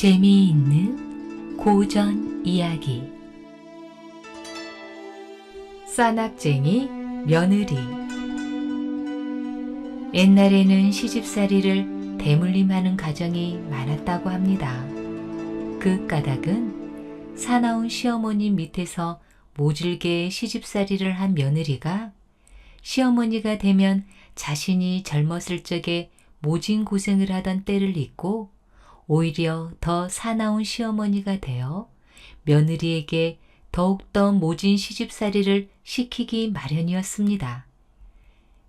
재미있는 고전 이야기. 싸납쟁이 며느리. 옛날에는 시집살이를 대물림하는 가정이 많았다고 합니다. 그 까닭은 사나운 시어머니 밑에서 모질게 시집살이를 한 며느리가 시어머니가 되면 자신이 젊었을 적에 모진 고생을 하던 때를 잊고 오히려 더 사나운 시어머니가 되어 며느리에게 더욱더 모진 시집살이를 시키기 마련이었습니다.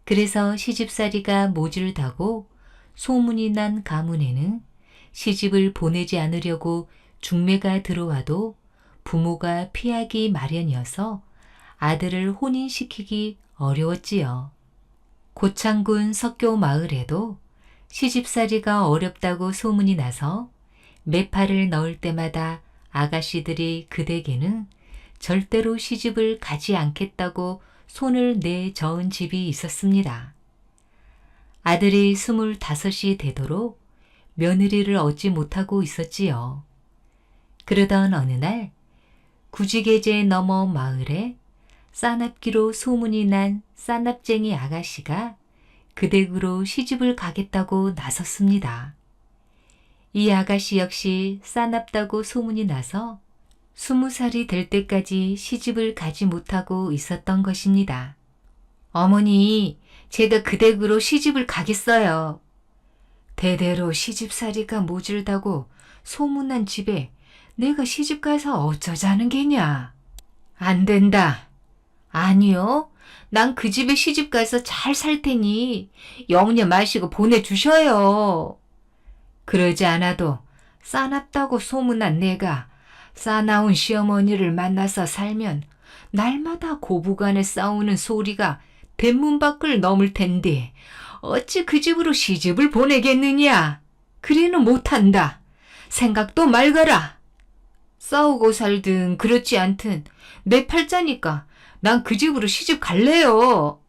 그래서 시집살이가 모질다고 소문이 난 가문에는 시집을 보내지 않으려고 중매가 들어와도 부모가 피하기 마련이어서 아들을 혼인시키기 어려웠지요. 고창군 석교 마을에도 시집살이가 어렵다고 소문이 나서 매파를 넣을 때마다 아가씨들이 그대에게는 절대로 시집을 가지 않겠다고 손을 내저은 집이 있었습니다. 아들이 25이 되도록 며느리를 얻지 못하고 있었지요. 그러던 어느 날 구지계제 너머 마을에 싸납기로 소문이 난 싸납쟁이 아가씨가 그 댁으로 시집을 가겠다고 나섰습니다. 이 아가씨 역시 싸납다고 소문이 나서 20살이 될 때까지 시집을 가지 못하고 있었던 것입니다. 어머니, 제가 그 댁으로 시집을 가겠어요. 대대로 시집살이가 모질다고 소문난 집에 내가 시집가서 어쩌자는 게냐? 안 된다. 아니요. 난 그 집에 시집가서 잘 살 테니 영녀 마시고 보내주셔요. 그러지 않아도 싸납다고 소문난 내가 싸나운 시어머니를 만나서 살면 날마다 고부간에 싸우는 소리가 대문 밖을 넘을 텐데 어찌 그 집으로 시집을 보내겠느냐. 그리는 못한다. 생각도 말거라. 싸우고 살든 그렇지 않든 내 팔자니까 난 그 집으로 시집 갈래요.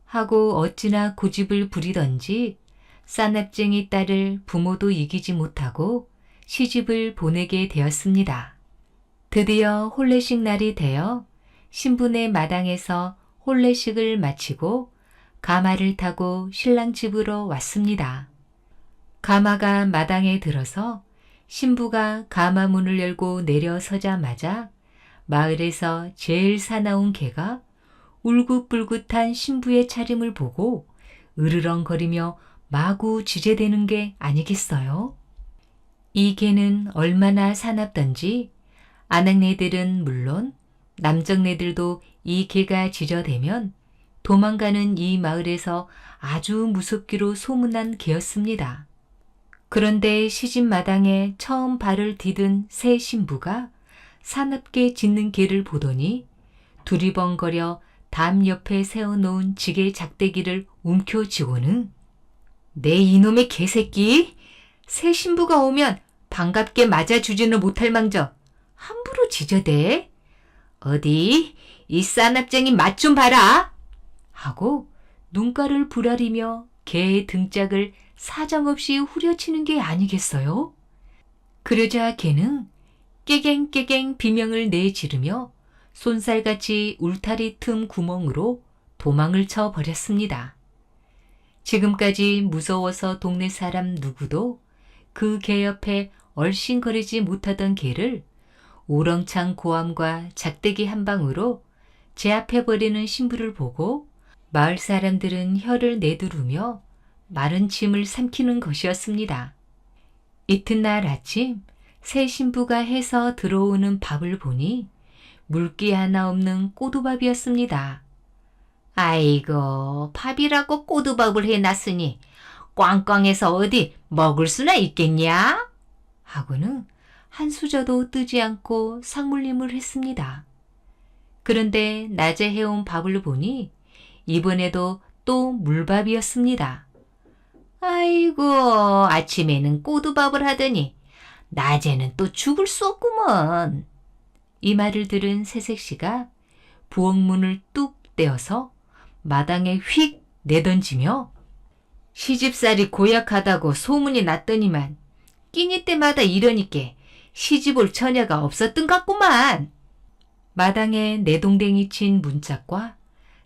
하고 어찌나 고집을 부리던지 싸납쟁이 딸을 부모도 이기지 못하고 시집을 보내게 되었습니다. 드디어 혼례식 날이 되어 신부네 마당에서 혼례식을 마치고 가마를 타고 신랑 집으로 왔습니다. 가마가 마당에 들어서 신부가 가마 문을 열고 내려서자마자 마을에서 제일 사나운 개가 울긋불긋한 신부의 차림을 보고 으르렁거리며 마구 지제대는 게 아니겠어요? 이 개는 얼마나 사납던지 아낙네들은 물론 남정네들도 이 개가 지저대면 도망가는 이 마을에서 아주 무섭기로 소문난 개였습니다. 그런데 시집마당에 처음 발을 디딘 새 신부가 사납게 짖는 개를 보더니 두리번거려 담 옆에 세워놓은 지게 작대기를 움켜쥐고는 내 이놈의 개새끼! 새 신부가 오면 반갑게 맞아주지는 못할 망정 함부로 지저대? 어디 이 싸납쟁이 맛 좀 봐라! 하고 눈가를 부라리며 개의 등짝을 사정없이 후려치는 게 아니겠어요? 그러자 개는 깨갱깨갱 비명을 내지르며 손살같이 울타리 틈 구멍으로 도망을 쳐 버렸습니다. 지금까지 무서워서 동네 사람 누구도 그 개 옆에 얼씬거리지 못하던 개를 우렁찬 고함과 작대기 한 방으로 제압해버리는 신부를 보고 마을 사람들은 혀를 내두르며 마른 침을 삼키는 것이었습니다. 이튿날 아침 새 신부가 해서 들어오는 밥을 보니 물기 하나 없는 꼬두밥이었습니다. 아이고, 밥이라고 꼬두밥을 해놨으니 꽝꽝해서 어디 먹을 수나 있겠냐? 하고는 한 수저도 뜨지 않고 상물림을 했습니다. 그런데 낮에 해온 밥을 보니 이번에도 또 물밥이었습니다. 아이고, 아침에는 꼬두밥을 하더니 낮에는 또 죽을 수 없구먼. 이 말을 들은 새색시가 부엌문을 뚝 떼어서 마당에 휙 내던지며 시집살이 고약하다고 소문이 났더니만 끼니 때마다 이러니께 시집올 처녀가 없었던 같구만. 마당에 내동댕이 친 문짝과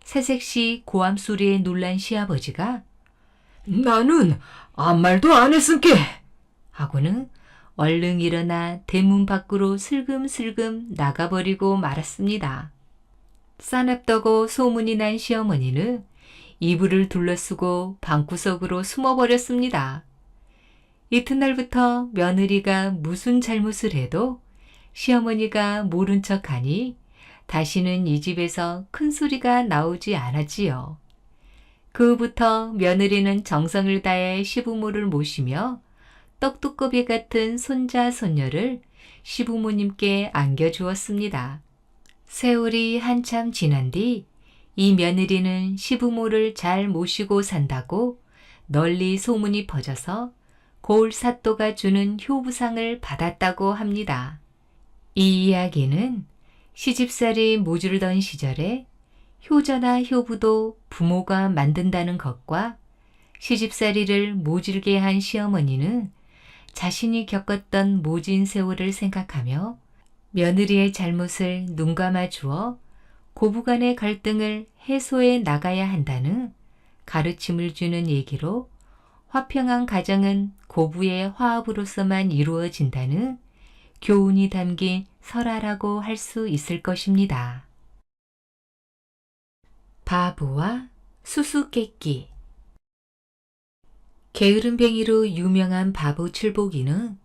새색시 고함 소리에 놀란 시아버지가 나는 아무 말도 안 했으께. 하고는 얼른 일어나 대문 밖으로 슬금슬금 나가버리고 말았습니다. 싸납다고 소문이 난 시어머니는 이불을 둘러쓰고 방구석으로 숨어버렸습니다. 이튿날부터 며느리가 무슨 잘못을 해도 시어머니가 모른 척하니 다시는 이 집에서 큰 소리가 나오지 않았지요. 그 후부터 며느리는 정성을 다해 시부모를 모시며 떡두꺼비 같은 손자 손녀를 시부모님께 안겨주었습니다. 세월이 한참 지난 뒤 이 며느리는 시부모를 잘 모시고 산다고 널리 소문이 퍼져서 고을 사또가 주는 효부상을 받았다고 합니다. 이 이야기는 시집살이 모질던 시절에 효자나 효부도 부모가 만든다는 것과 시집살이를 모질게 한 시어머니는 자신이 겪었던 모진 세월을 생각하며 며느리의 잘못을 눈감아 주어 고부간의 갈등을 해소해 나가야 한다는 가르침을 주는 얘기로 화평한 가정은 고부의 화합으로서만 이루어진다는 교훈이 담긴 설화라고 할 수 있을 것입니다. 바보와 수수께끼. 게으름뱅이로 유명한 바보 칠복이는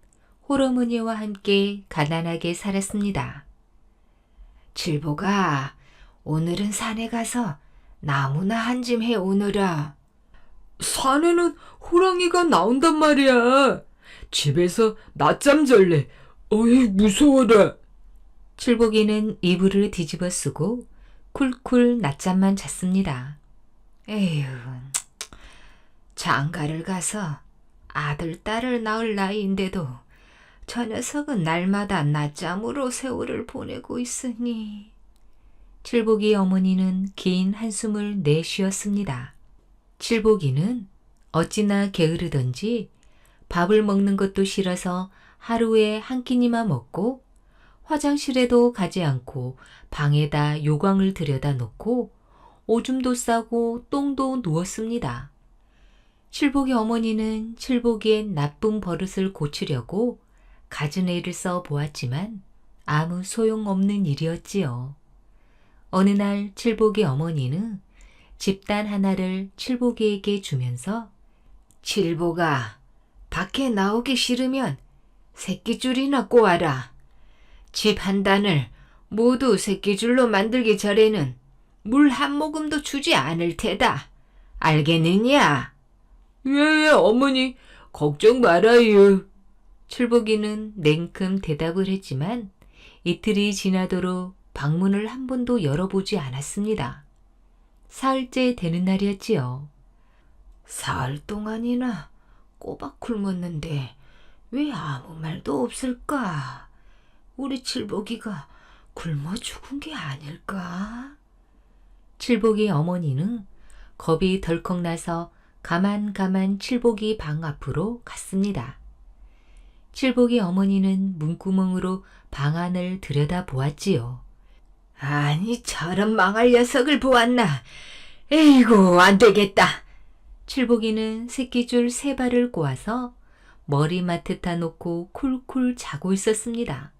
홀어머니와 함께 가난하게 살았습니다. 칠복아, 오늘은 산에 가서 나무나 한 짐 해오너라. 산에는 호랑이가 나온단 말이야. 집에서 낮잠 잘래. 어이, 무서워라. 칠복이는 이불을 뒤집어 쓰고 쿨쿨 낮잠만 잤습니다. 에휴, 장가를 가서 아들, 딸을 낳을 나이인데도 저 녀석은 날마다 낮잠으로 세월을 보내고 있으니. 칠복이 어머니는 긴 한숨을 내쉬었습니다. 칠복이는 어찌나 게으르던지 밥을 먹는 것도 싫어서 하루에 한 끼니만 먹고 화장실에도 가지 않고 방에다 요광을 들여다 놓고 오줌도 싸고 똥도 누웠습니다. 칠복이 어머니는 칠복이의 나쁜 버릇을 고치려고 갖은 애를 써 보았지만 아무 소용없는 일이었지요. 어느 날 칠복이 어머니는 집단 하나를 칠복이에게 주면서 칠복아, 밖에 나오기 싫으면 새끼줄이나 꼬아라. 집 한 단을 모두 새끼줄로 만들기 전에는 물 한 모금도 주지 않을 테다. 알겠느냐? 예, 어머니, 걱정 말아요. 칠복이는 냉큼 대답을 했지만 이틀이 지나도록 방문을 한 번도 열어보지 않았습니다. 사흘째 되는 날이었지요. 사흘 동안이나 꼬박 굶었는데 왜 아무 말도 없을까? 우리 칠복이가 굶어 죽은 게 아닐까? 칠복이 어머니는 겁이 덜컥 나서 가만 칠복이 방 앞으로 갔습니다. 칠복이 어머니는 문구멍으로 방 안을 들여다 보았지요. 아니, 저런 망할 녀석을 보았나. 에이구, 안 되겠다. 칠복이는 새끼줄 3발을 꼬아서 머리맡에다 놓고 쿨쿨 자고 있었습니다.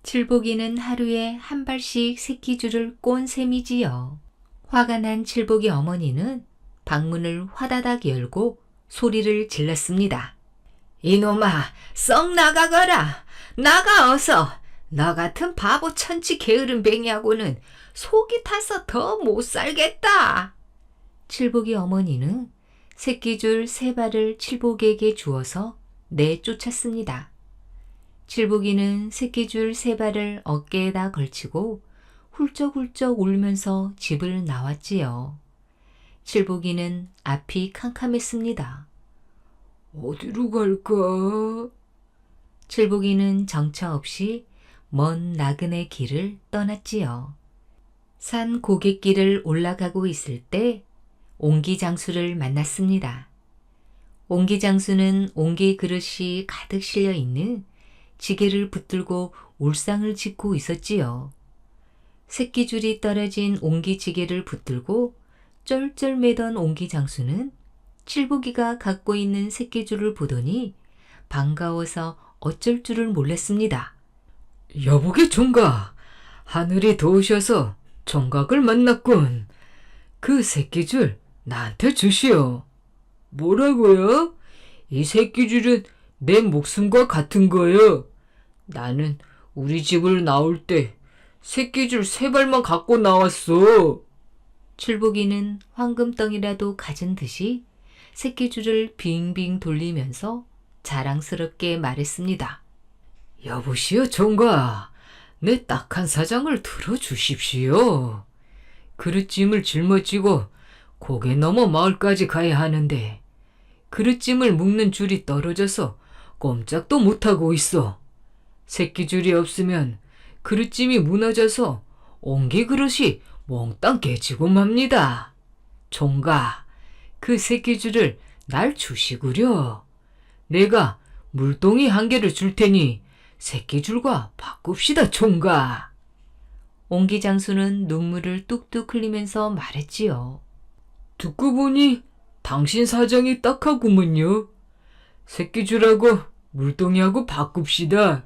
칠복이는 하루에 한 발씩 새끼줄을 꼰 셈이지요. 화가 난 칠복이 어머니는 방문을 화다닥 열고 소리를 질렀습니다. 이놈아, 썩 나가거라. 나가 어서. 너 같은 바보 천치 게으름뱅이하고는 속이 타서 더 못 살겠다. 칠복이 어머니는 새끼줄 3발을 칠복에게 주어서 내쫓았습니다. 칠복이는 새끼줄 3발을 어깨에다 걸치고 훌쩍훌쩍 울면서 집을 나왔지요. 칠복이는 앞이 캄캄했습니다. 어디로 갈까? 칠복이는 정처 없이 먼 나그네 길을 떠났지요. 산 고갯길을 올라가고 있을 때 옹기장수를 만났습니다. 옹기장수는 옹기 그릇이 가득 실려 있는 지게를 붙들고 울상을 짓고 있었지요. 새끼줄이 떨어진 옹기지게를 붙들고 쩔쩔 매던 옹기장수는 칠보기가 갖고 있는 새끼줄을 보더니 반가워서 어쩔 줄을 몰랐습니다. 여보게 종각, 하늘이 도우셔서 종각을 만났군. 그 새끼줄 나한테 주시오. 뭐라고요? 이 새끼줄은 내 목숨과 같은 거요. 나는 우리 집을 나올 때 새끼줄 3발만 갖고 나왔어. 칠보기는 황금덩이라도 가진 듯이 새끼줄을 빙빙 돌리면서 자랑스럽게 말했습니다. 여보시오 종각, 내 딱한 사정을 들어주십시오. 그릇짐을 짊어지고 고개 넘어 마을까지 가야 하는데 그릇짐을 묶는 줄이 떨어져서 꼼짝도 못하고 있어. 새끼줄이 없으면 그릇짐이 무너져서 옹기 그릇이 몽땅 깨지고 맙니다. 종각, 그 새끼줄을 날 주시구려. 내가 물동이 1개를 줄 테니 새끼줄과 바꿉시다, 종각. 옹기장수는 눈물을 뚝뚝 흘리면서 말했지요. 듣고 보니 당신 사정이 딱하구먼요. 새끼줄하고 물동이하고 바꿉시다.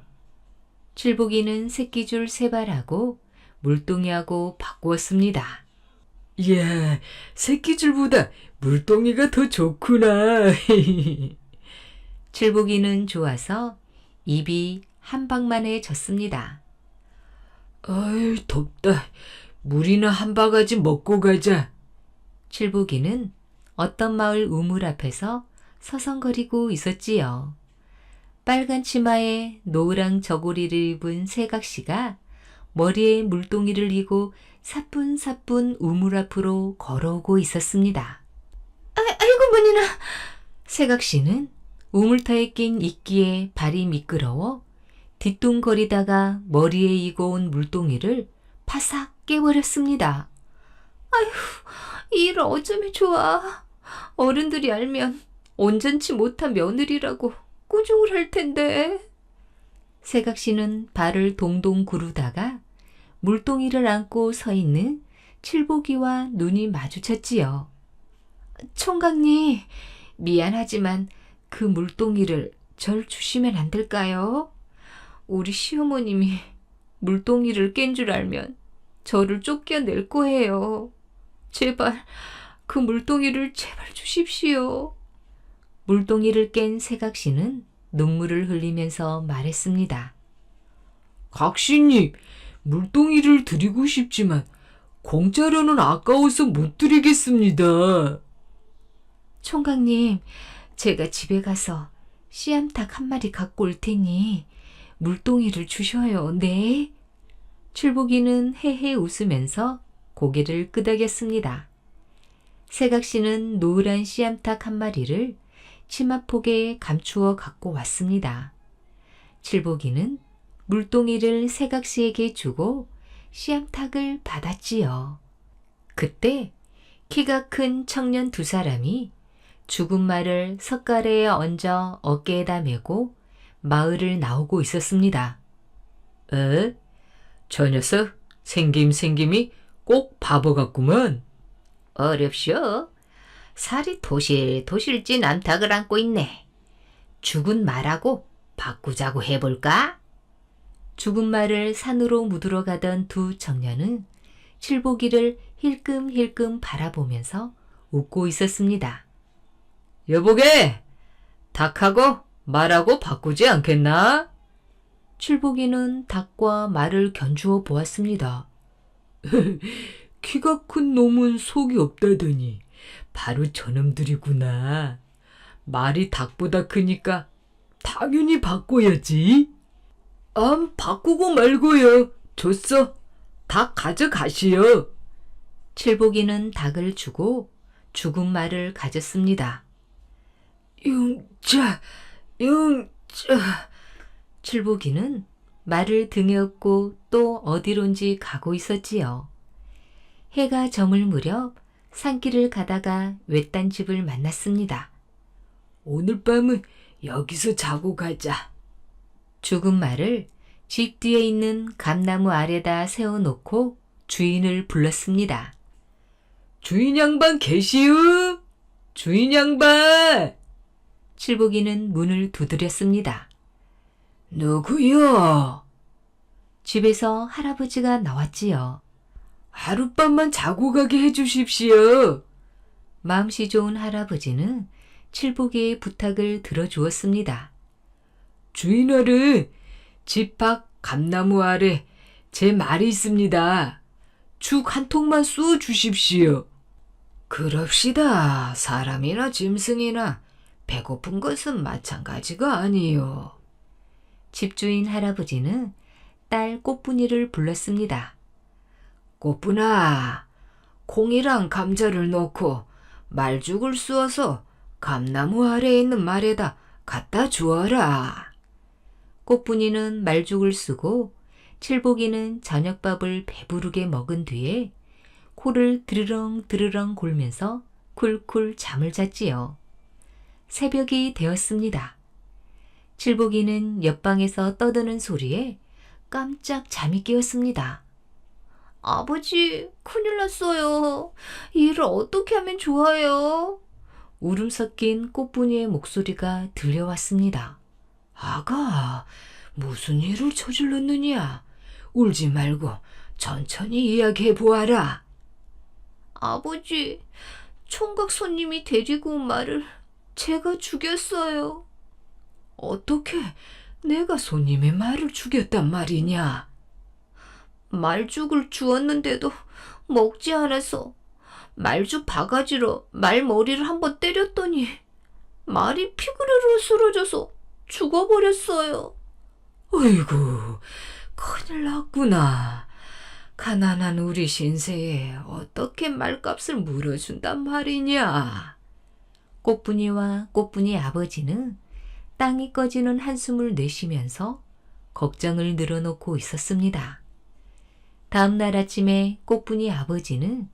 칠보기는 새끼줄 3발하고 물동이하고 바꾸었습니다. 이야, 새끼줄보다 물동이가 더 좋구나. 칠보기는 좋아서 입이 한 방만에 졌습니다. 아이, 덥다. 물이나 한 바가지 먹고 가자. 칠보기는 어떤 마을 우물 앞에서 서성거리고 있었지요. 빨간 치마에 노랑 저고리를 입은 새각시가 머리에 물동이를 이고 사뿐사뿐 우물 앞으로 걸어오고 있었습니다. 아이고 머니나! 새각시는 우물터에 낀 이끼에 발이 미끄러워 뒤뚱거리다가 머리에 이고 온 물동이를 파삭 깨버렸습니다. 아휴, 일 어쩌면 좋아. 어른들이 알면 온전치 못한 며느리라고 꾸중을 할 텐데. 새각시는 발을 동동 구르다가 물동이를 안고 서 있는 칠보기와 눈이 마주쳤지요. 총각님, 미안하지만 그 물동이를 절 주시면 안 될까요? 우리 시어머님이 물동이를 깬 줄 알면 저를 쫓겨낼 거예요. 제발 그 물동이를 제발 주십시오. 물동이를 깬 새각시는 눈물을 흘리면서 말했습니다. 각시님, 물동이를 드리고 싶지만 공짜로는 아까워서 못 드리겠습니다. 총각님, 제가 집에 가서 씨암탉 1마리 갖고 올 테니 물동이를 주셔요. 네? 칠보기는 헤헤 웃으면서 고개를 끄덕였습니다. 새각시는 노란 씨암탉 1마리를 치마폭에 감추어 갖고 왔습니다. 칠보기는 물동이를 새각시에게 주고 씨암탉을 받았지요. 그때 키가 큰 청년 2사람이 죽은 말을 석가래에 얹어 어깨에다 메고 마을을 나오고 있었습니다. 저 녀석 생김이 꼭 바보 같구먼. 어렵쇼. 살이 도실도실 찐 암탉을 안고 있네. 죽은 말하고 바꾸자고 해볼까? 죽은 말을 산으로 묻으러 가던 2 청년은 칠보기를 힐끔힐끔 바라보면서 웃고 있었습니다. 여보게, 닭하고 말하고 바꾸지 않겠나? 칠보기는 닭과 말을 견주어 보았습니다. 키가 큰 놈은 속이 없다더니 바로 저놈들이구나. 말이 닭보다 크니까 당연히 바꿔야지. 바꾸고 말고요. 줬어. 닭 가져가시오. 칠보기는 닭을 주고 죽은 말을 가졌습니다. 용자. 칠보기는 말을 등에 업고 또 어디론지 가고 있었지요. 해가 저물 무렵 산길을 가다가 외딴 집을 만났습니다. 오늘 밤은 여기서 자고 가자. 죽은 말을 집 뒤에 있는 감나무 아래다 세워놓고 주인을 불렀습니다. 주인 양반 계시우? 주인 양반! 칠복이는 문을 두드렸습니다. 누구요? 집에서 할아버지가 나왔지요. 하룻밤만 자고 가게 해주십시오. 마음씨 좋은 할아버지는 칠복이의 부탁을 들어주었습니다. 주인어른, 집 밖 감나무 아래 제 말이 있습니다. 죽 한 통만 쏘 주십시오. 그럽시다. 사람이나 짐승이나 배고픈 것은 마찬가지가 아니요. 집주인 할아버지는 딸 꽃분이를 불렀습니다. 꽃분아, 콩이랑 감자를 넣고 말죽을 쑤어서 감나무 아래에 있는 말에다 갖다 주어라. 꽃분이는 말죽을 쓰고 칠복이는 저녁밥을 배부르게 먹은 뒤에 코를 드르렁 드르렁 골면서 쿨쿨 잠을 잤지요. 새벽이 되었습니다. 칠복이는 옆방에서 떠드는 소리에 깜짝 잠이 깨었습니다. 아버지, 큰일 났어요. 이 일을 어떻게 하면 좋아요? 울음 섞인 꽃분이의 목소리가 들려왔습니다. 아가, 무슨 일을 저질렀느냐? 울지 말고 천천히 이야기해 보아라. 아버지, 총각 손님이 데리고 온 말을 제가 죽였어요. 어떻게 내가 손님의 말을 죽였단 말이냐? 말죽을 주었는데도 먹지 않아서 말죽 바가지로 말 머리를 한번 때렸더니 말이 피그르르 쓰러져서 죽어버렸어요. 어이구, 큰일 났구나. 가난한 우리 신세에 어떻게 말값을 물어준단 말이냐? 꽃분이와 꽃분이 아버지는 땅이 꺼지는 한숨을 내쉬면서 걱정을 늘어놓고 있었습니다. 다음 날 아침에 꽃분이 아버지는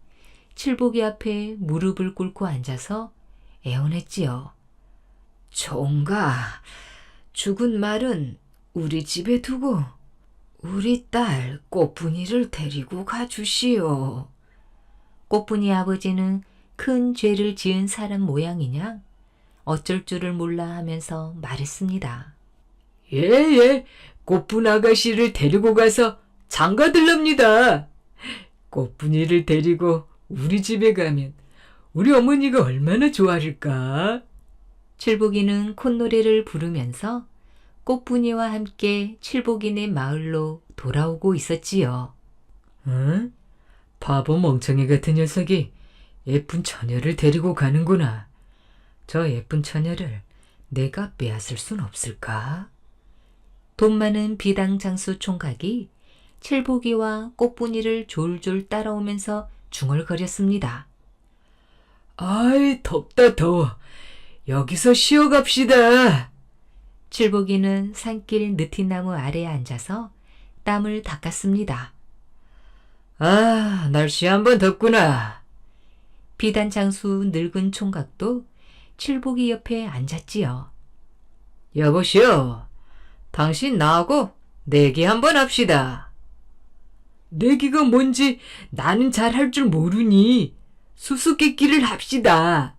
칠복이 앞에 무릎을 꿇고 앉아서 애원했지요. 총각, 죽은 말은 우리 집에 두고 우리 딸 꽃분이를 데리고 가주시오. 꽃분이 아버지는 큰 죄를 지은 사람 모양이냐 어쩔 줄을 몰라 하면서 말했습니다. 예, 꽃분 아가씨를 데리고 가서 장가들랍니다. 꽃분이를 데리고 우리 집에 가면 우리 어머니가 얼마나 좋아할까? 칠복이는 콧노래를 부르면서 꽃분이와 함께 칠복이네 마을로 돌아오고 있었지요. 응? 바보 멍청이 같은 녀석이 예쁜 처녀를 데리고 가는구나. 저 예쁜 처녀를 내가 빼앗을 순 없을까? 돈 많은 비당장수 총각이 칠복이와 꽃분이를 졸졸 따라오면서 중얼거렸습니다. 아이, 덥다 더워. 여기서 쉬어갑시다. 칠복이는 산길 느티나무 아래에 앉아서 땀을 닦았습니다. 아, 날씨 한번 덥구나. 비단장수 늙은 총각도 칠복이 옆에 앉았지요. 여보시오, 당신 나하고 내기 한번 합시다. 내기가 뭔지 나는 잘 할 줄 모르니 수수께끼를 합시다.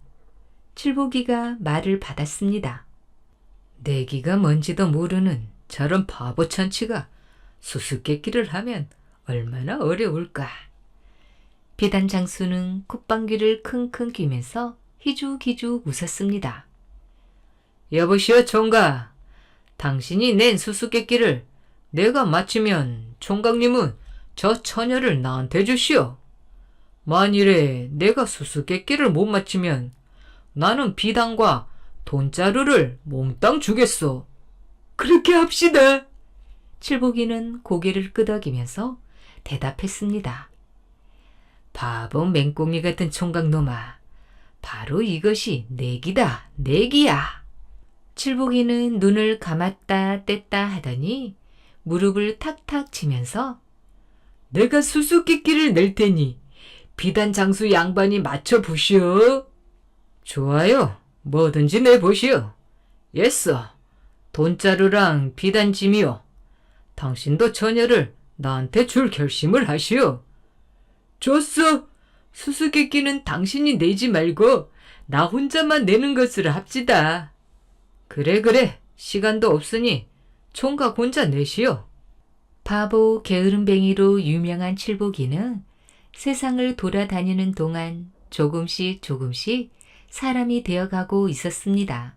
칠복이가 말을 받았습니다. 내기가 뭔지도 모르는 저런 바보 천치가 수수께끼를 하면 얼마나 어려울까. 비단장수는 콧방귀를 킁킁 뀌면서 희죽희죽 웃었습니다. 여보시오 총각, 당신이 낸 수수께끼를 내가 맞히면 총각님은 저 처녀를 나한테 주시오. 만일에 내가 수수께끼를 못 맞히면 나는 비단과 돈자루를 몽땅 주겠소. 그렇게 합시다. 칠복이는 고개를 끄덕이면서 대답했습니다. 바보 맹꽁이 같은 총각놈아, 바로 이것이 내기다, 내기야. 칠복이는 눈을 감았다 뗐다 하더니 무릎을 탁탁 치면서 내가 수수께끼를 낼 테니 비단 장수 양반이 맞춰보시오. 좋아요. 뭐든지 내보시오. 예써. 돈자루랑 비단짐이요. 당신도 처녀를 나한테 줄 결심을 하시오. 좋소. 수수께끼는 당신이 내지 말고 나 혼자만 내는 것을 합시다. 그래. 시간도 없으니 총각 혼자 내시오. 바보 게으름뱅이로 유명한 칠복이는 세상을 돌아다니는 동안 조금씩 사람이 되어가고 있었습니다.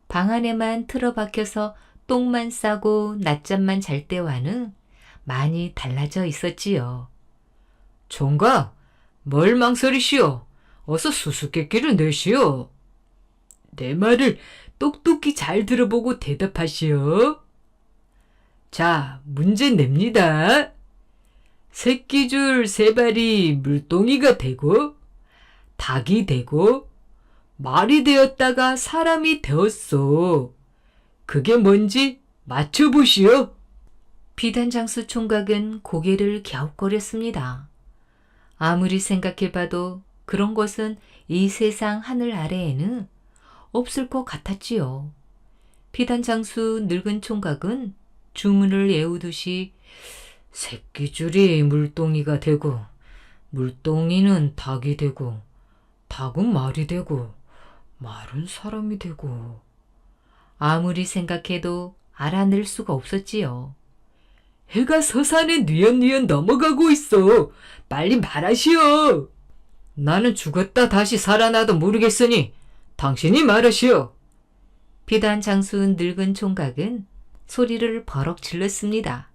방 안에만 틀어박혀서 똥만 싸고 낮잠만 잘 때와는 많이 달라져 있었지요. 총각, 뭘 망설이시오? 어서 수수께끼를 내시오. 내 말을 똑똑히 잘 들어보고 대답하시오. 자, 문제 냅니다. 새끼줄 세 발이 물동이가 되고 닭이 되고 말이 되었다가 사람이 되었소. 그게 뭔지 맞춰보시오. 비단장수 총각은 고개를 갸웃거렸습니다. 아무리 생각해봐도 그런 것은 이 세상 하늘 아래에는 없을 것 같았지요. 비단장수 늙은 총각은 주문을 외우듯이 새끼줄이 물동이가 되고 물동이는 닭이 되고 닭은 말이 되고 말은 사람이 되고 아무리 생각해도 알아낼 수가 없었지요. 해가 서산에 뉘엿뉘엿 넘어가고 있어. 빨리 말하시오. 나는 죽었다 다시 살아나도 모르겠으니 당신이 말하시오. 비단장수 늙은 총각은 소리를 버럭 질렀습니다.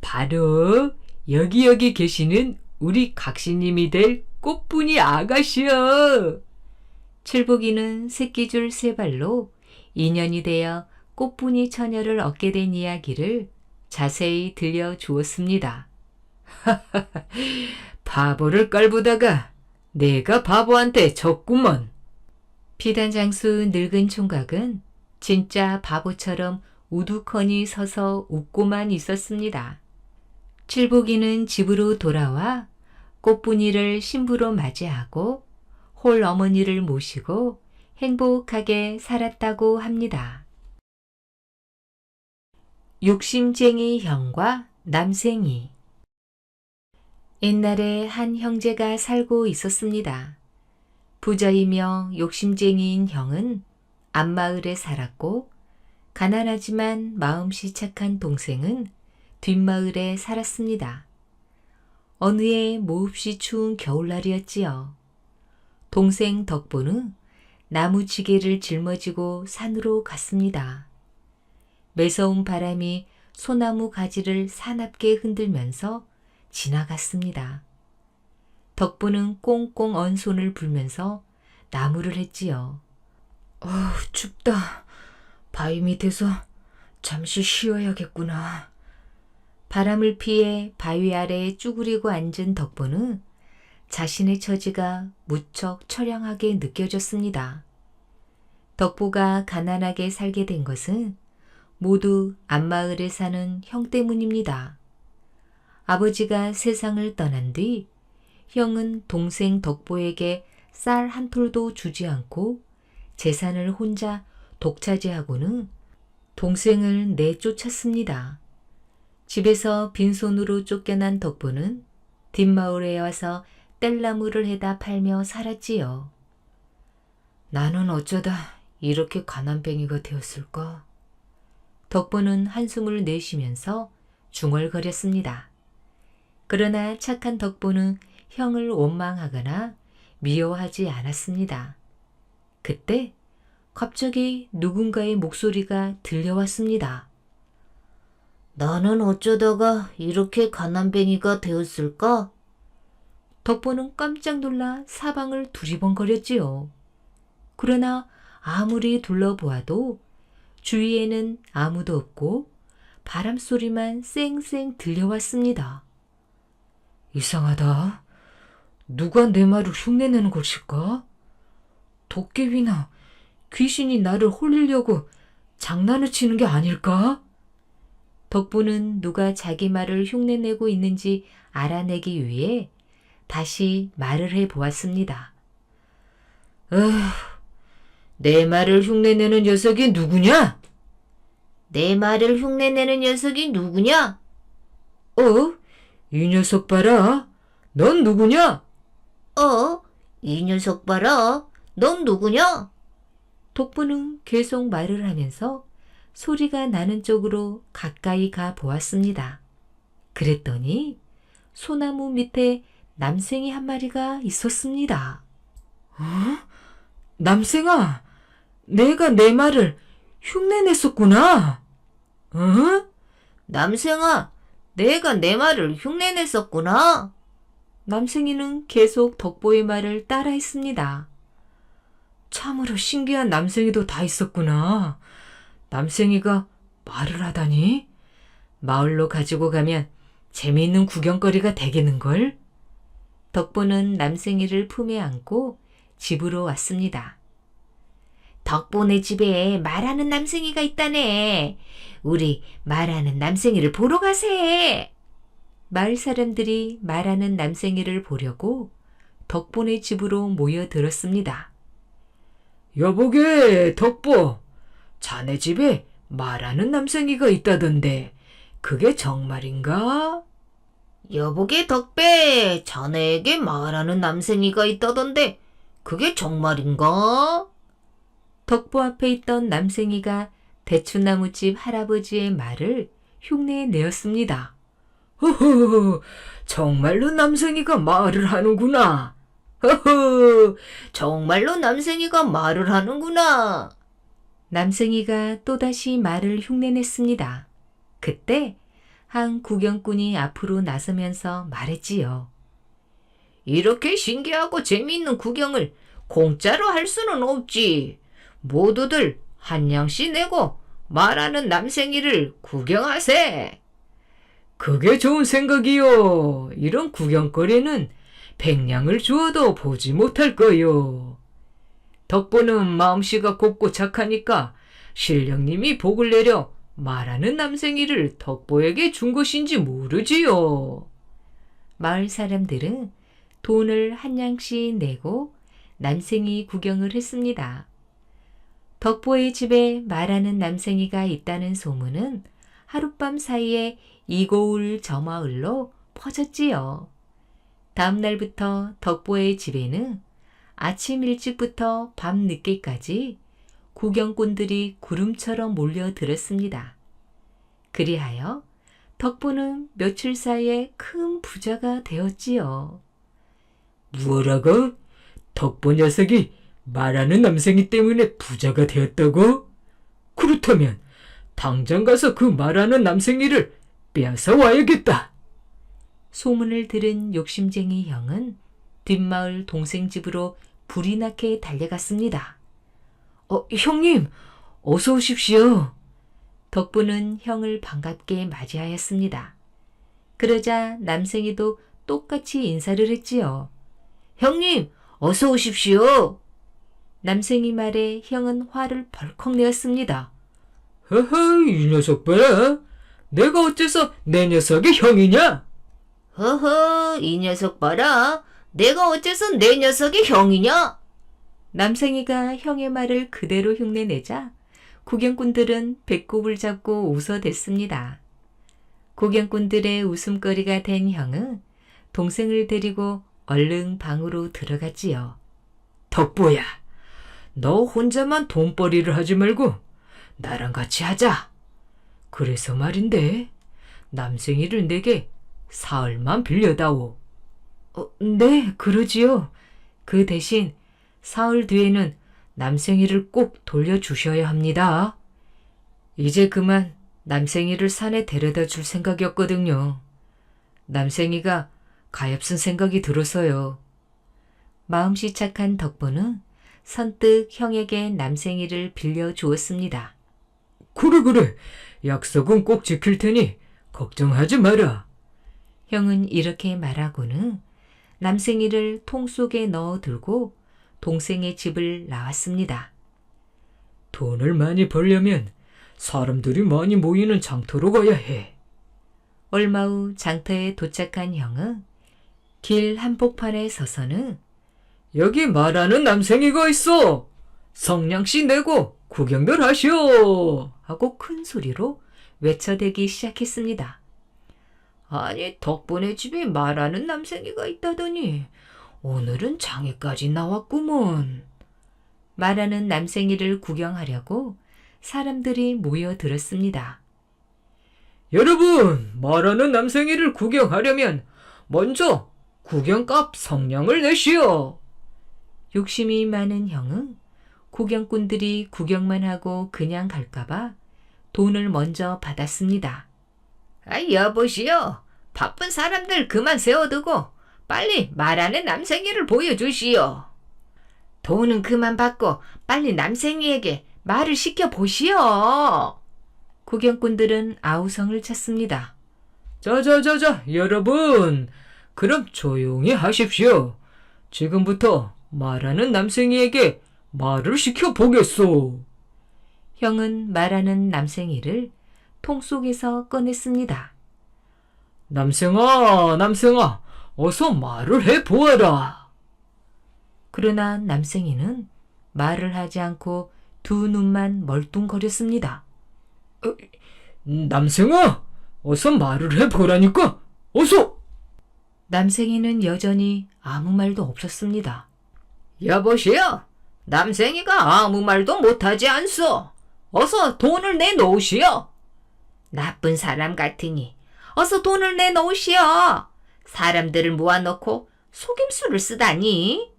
바로 여기 계시는 우리 각시님이 될 꽃분이 아가씨여. 칠복이는 새끼줄 세 발로 인연이 되어 꽃분이 처녀를 얻게 된 이야기를 자세히 들려주었습니다. 바보를 깔보다가 내가 바보한테 졌구먼. 비단장수 늙은 총각은 진짜 바보처럼 우두커니 서서 웃고만 있었습니다. 칠복이는 집으로 돌아와 꽃분이를 신부로 맞이하고 홀 어머니를 모시고 행복하게 살았다고 합니다. 욕심쟁이 형과 남생이. 옛날에 한 형제가 살고 있었습니다. 부자이며 욕심쟁이인 형은 앞마을에 살았고 가난하지만 마음씨 착한 동생은 뒷마을에 살았습니다. 어느 해 몹시 추운 겨울날이었지요. 동생 덕보는 나무지게를 짊어지고 산으로 갔습니다. 매서운 바람이 소나무 가지를 사납게 흔들면서 지나갔습니다. 덕보는 꽁꽁 언 손을 불면서 나무를 했지요. 춥다. 바위 밑에서 잠시 쉬어야겠구나. 바람을 피해 바위 아래에 쭈그리고 앉은 덕보는 자신의 처지가 무척 처량하게 느껴졌습니다. 덕보가 가난하게 살게 된 것은 모두 앞마을에 사는 형 때문입니다. 아버지가 세상을 떠난 뒤 형은 동생 덕보에게 쌀 한 톨도 주지 않고 재산을 혼자 독차지하고는 동생을 내쫓았습니다. 집에서 빈손으로 쫓겨난 덕보는 뒷마을에 와서 뗄나무를 해다 팔며 살았지요. 나는 어쩌다 이렇게 가난뱅이가 되었을까? 덕보는 한숨을 내쉬면서 중얼거렸습니다. 그러나 착한 덕보는 형을 원망하거나 미워하지 않았습니다. 그때 갑자기 누군가의 목소리가 들려왔습니다. 나는 어쩌다가 이렇게 가난뱅이가 되었을까? 덕보는 깜짝 놀라 사방을 두리번거렸지요. 그러나 아무리 둘러보아도 주위에는 아무도 없고 바람소리만 쌩쌩 들려왔습니다. 이상하다. 누가 내 말을 흉내내는 것일까? 도깨비나 귀신이 나를 홀리려고 장난을 치는 게 아닐까? 덕보는 누가 자기 말을 흉내내고 있는지 알아내기 위해 다시 말을 해보았습니다. 내 말을 흉내내는 녀석이 누구냐? 내 말을 흉내내는 녀석이 누구냐? 이 녀석 봐라. 넌 누구냐? 이 녀석 봐라. 넌 누구냐? 덕분은 계속 말을 하면서 소리가 나는 쪽으로 가까이 가 보았습니다. 그랬더니 소나무 밑에 남생이 한 마리가 있었습니다. 남생아, 내가 내 말을 흉내냈었구나. 남생아, 내가 내 말을 흉내냈었구나. 남생이는 계속 덕보의 말을 따라했습니다. 참으로 신기한 남생이도 다 있었구나. 남생이가 말을 하다니? 마을로 가지고 가면 재미있는 구경거리가 되겠는걸? 덕보는 남생이를 품에 안고 집으로 왔습니다. 덕보네 집에 말하는 남생이가 있다네. 우리 말하는 남생이를 보러 가세. 마을 사람들이 말하는 남생이를 보려고 덕보네 집으로 모여들었습니다. 여보게, 덕보. 자네 집에 말하는 남생이가 있다던데 그게 정말인가? 여보게 덕배, 자네에게 말하는 남생이가 있다던데 그게 정말인가? 덕보 앞에 있던 남생이가 대추나무집 할아버지의 말을 흉내내었습니다. 허허, 정말로 남생이가 말을 하는구나. 허허, 정말로 남생이가 말을 하는구나. 남생이가 또다시 말을 흉내냈습니다. 그때 한 구경꾼이 앞으로 나서면서 말했지요. 이렇게 신기하고 재미있는 구경을 공짜로 할 수는 없지. 모두들 한 냥씩 내고 말하는 남생이를 구경하세. 그게 좋은 생각이요. 이런 구경거리는 100냥을 주어도 보지 못할 거요. 덕보는 마음씨가 곱고 착하니까 신령님이 복을 내려 말하는 남생이를 덕보에게 준 것인지 모르지요. 마을 사람들은 돈을 한 냥씩 내고 남생이 구경을 했습니다. 덕보의 집에 말하는 남생이가 있다는 소문은 하룻밤 사이에 이고을 저 마을로 퍼졌지요. 다음 날부터 덕보의 집에는 아침 일찍부터 밤 늦게까지 구경꾼들이 구름처럼 몰려들었습니다. 그리하여 덕보는 며칠 사이에 큰 부자가 되었지요. 뭐라고? 덕보 녀석이 말하는 남생이 때문에 부자가 되었다고? 그렇다면 당장 가서 그 말하는 남생이를 빼앗아 와야겠다. 소문을 들은 욕심쟁이 형은 뒷마을 동생 집으로 불이 나게 달려갔습니다. 형님, 어서 오십시오. 덕부는 형을 반갑게 맞이하였습니다. 그러자 남생이도 똑같이 인사를 했지요. 형님, 어서 오십시오. 남생이 말에 형은 화를 벌컥 내었습니다. 허허, 이 녀석 봐라. 내가 어째서 내 녀석의 형이냐? 허허, 이 녀석 봐라. 내가 어째서 내 녀석의 형이냐? 남생이가 형의 말을 그대로 흉내내자 구경꾼들은 배꼽을 잡고 웃어댔습니다. 구경꾼들의 웃음거리가 된 형은 동생을 데리고 얼른 방으로 들어갔지요. 덕보야, 너 혼자만 돈벌이를 하지 말고 나랑 같이 하자. 그래서 말인데 남생이를 내게 사흘만 빌려다오. 네, 그러지요. 그 대신 사흘 뒤에는 남생이를 꼭 돌려주셔야 합니다. 이제 그만 남생이를 산에 데려다 줄 생각이었거든요. 남생이가 가엾은 생각이 들어서요. 마음씨 착한 덕보는 선뜻 형에게 남생이를 빌려주었습니다. 그래. 약속은 꼭 지킬 테니 걱정하지 마라. 형은 이렇게 말하고는 남생이를 통 속에 넣어 들고 동생의 집을 나왔습니다. 돈을 많이 벌려면 사람들이 많이 모이는 장터로 가야 해. 얼마 후 장터에 도착한 형은 길 한복판에 서서는 여기 말하는 남생이가 있어. 성냥씨 내고 구경들 하시오. 하고 큰 소리로 외쳐대기 시작했습니다. 아니, 덕분에 집에 말하는 남생이가 있다더니 오늘은 장에까지 나왔구먼. 말하는 남생이를 구경하려고 사람들이 모여들었습니다. 여러분, 말하는 남생이를 구경하려면 먼저 구경값 성냥을 내시오. 욕심이 많은 형은 구경꾼들이 구경만 하고 그냥 갈까봐 돈을 먼저 받았습니다. 여보시오. 바쁜 사람들 그만 세워두고 빨리 말하는 남생이를 보여주시오. 돈은 그만 받고 빨리 남생이에게 말을 시켜보시오. 구경꾼들은 아우성을 쳤습니다. 자자자자, 여러분, 그럼 조용히 하십시오. 지금부터 말하는 남생이에게 말을 시켜보겠소. 형은 말하는 남생이를 통 속에서 꺼냈습니다. 남생아, 남생아, 어서 말을 해보아라. 그러나 남생이는 말을 하지 않고 두 눈만 멀뚱거렸습니다. 남생아, 어서 말을 해보라니까, 어서! 남생이는 여전히 아무 말도 없었습니다. 여보시오, 남생이가 아무 말도 못하지 않소. 어서 돈을 내놓으시오. 나쁜 사람 같으니 어서 돈을 내놓으시오. 사람들을 모아놓고 속임수를 쓰다니.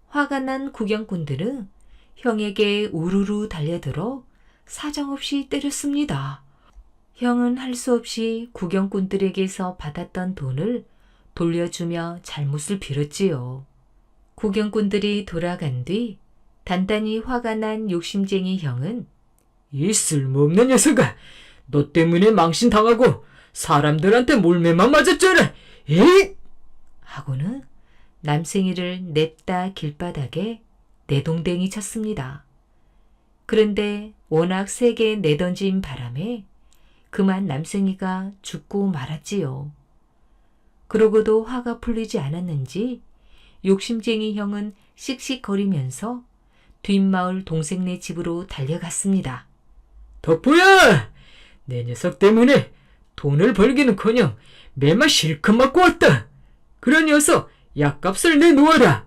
화가 난 구경꾼들은 형에게 우르르 달려들어 사정없이 때렸습니다. 형은 할 수 없이 구경꾼들에게서 받았던 돈을 돌려주며 잘못을 빌었지요. 구경꾼들이 돌아간 뒤 단단히 화가 난 욕심쟁이 형은 이 쓸모없는 녀석아, 너 때문에 망신당하고 사람들한테 몰매만 맞았잖아. 에잇! 하고는 남생이를 냅다 길바닥에 내동댕이 쳤습니다. 그런데 워낙 세게 내던진 바람에 그만 남생이가 죽고 말았지요. 그러고도 화가 풀리지 않았는지 욕심쟁이 형은 씩씩거리면서 뒷마을 동생네 집으로 달려갔습니다. 덕부야! 내 녀석 때문에 돈을 벌기는커녕 매만 실컷 맞고 왔다. 그러니 어서 약값을 내놓아라.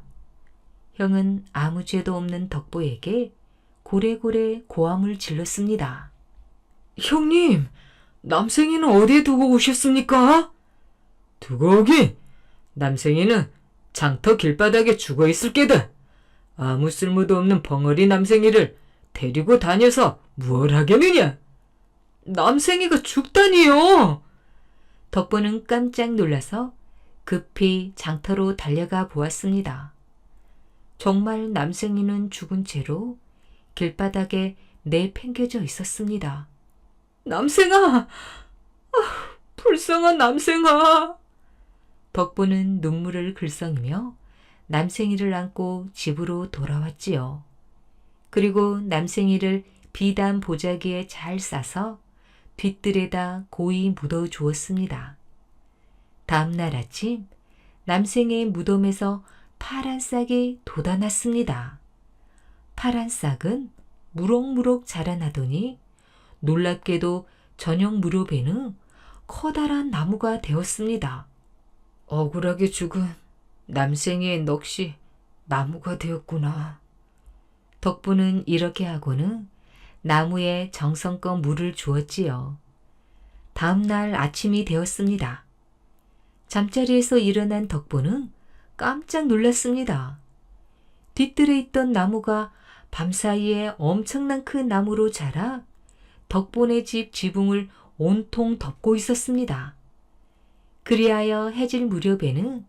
형은 아무 죄도 없는 덕보에게 고래고래 고함을 질렀습니다. 형님, 남생이는 어디에 두고 오셨습니까? 두고 오긴? 남생이는 장터 길바닥에 죽어있을 게다. 아무 쓸모도 없는 벙어리 남생이를 데리고 다녀서 무얼 하겠느냐? 남생이가 죽다니요. 덕보는 깜짝 놀라서 급히 장터로 달려가 보았습니다. 정말 남생이는 죽은 채로 길바닥에 내팽개져 있었습니다. 남생아! 불쌍한 남생아! 덕보는 눈물을 글썽이며 남생이를 안고 집으로 돌아왔지요. 그리고 남생이를 비단 보자기에 잘 싸서 뒷뜰에다 고이 묻어 주었습니다. 다음 날 아침 남생의 무덤에서 파란 싹이 돋아났습니다. 파란 싹은 무럭무럭 자라나더니 놀랍게도 저녁 무렵에는 커다란 나무가 되었습니다. 억울하게 죽은 남생이의 넋이 나무가 되었구나. 덕부는 이렇게 하고는 나무에 정성껏 물을 주었지요. 다음 날 아침이 되었습니다. 잠자리에서 일어난 덕부는 깜짝 놀랐습니다. 뒷뜰에 있던 나무가 밤사이에 엄청난 큰 나무로 자라 덕분의 집 지붕을 온통 덮고 있었습니다. 그리하여 해질 무렵에는